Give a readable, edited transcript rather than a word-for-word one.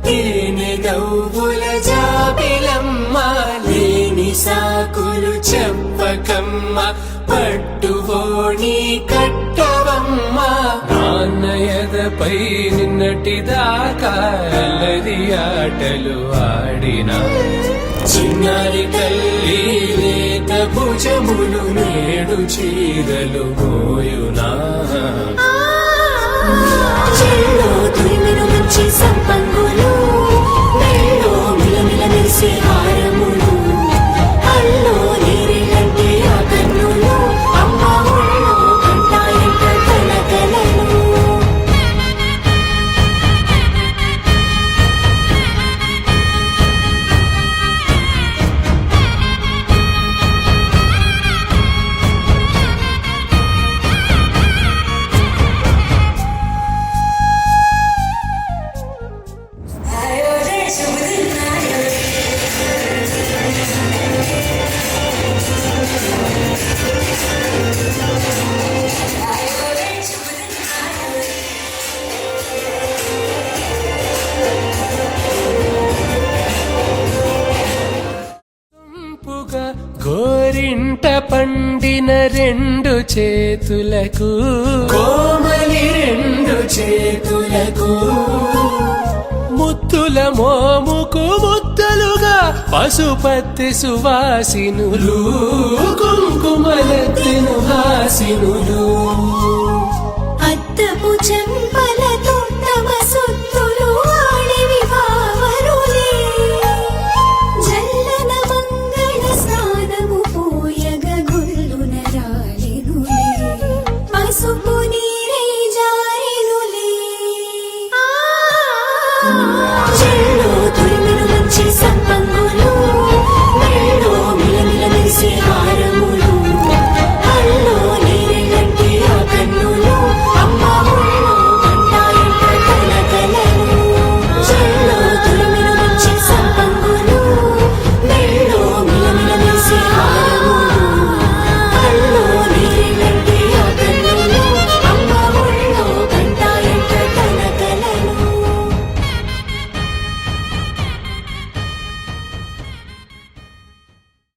తేనె దవ్వుల జాబిలమ్మ లేని సాకులు చెప్పకమ్మ పట్టువోణి కట్టవమ్మ నాన్నయదపై నిన్నటిదాకా అల్లరి ఆటలు ఆడినా చిన్నారి తల్లి లేత భుజములు నేడు చీరలు మోయునా చెల్లో తురిమిన మంచి సంపంగులు మెల్లో మిలమిల మెరిసే హారములు అల్లో నీరిలంటే ఆ కన్నులు అమ్మ ఒళ్ళో కంటాయంట కలకలను గోరింట పండిన రెండు చేతులకు కోమలి రెండు చేతులకు ముత్తుల మోముకు ముద్దలుగా పశుపతి సువాసినులు కుంకుమలెత్తిను హాసినులు అద్దపు చెంపలతో తమ సుత్తులు ఆడివి వావరులే జల్లన మంగళ స్నానము పోయగ గుల్లున రాలినులే పసుపు నీరై జారినులే చెల్లో తురిమిన మంచి సంపంగులు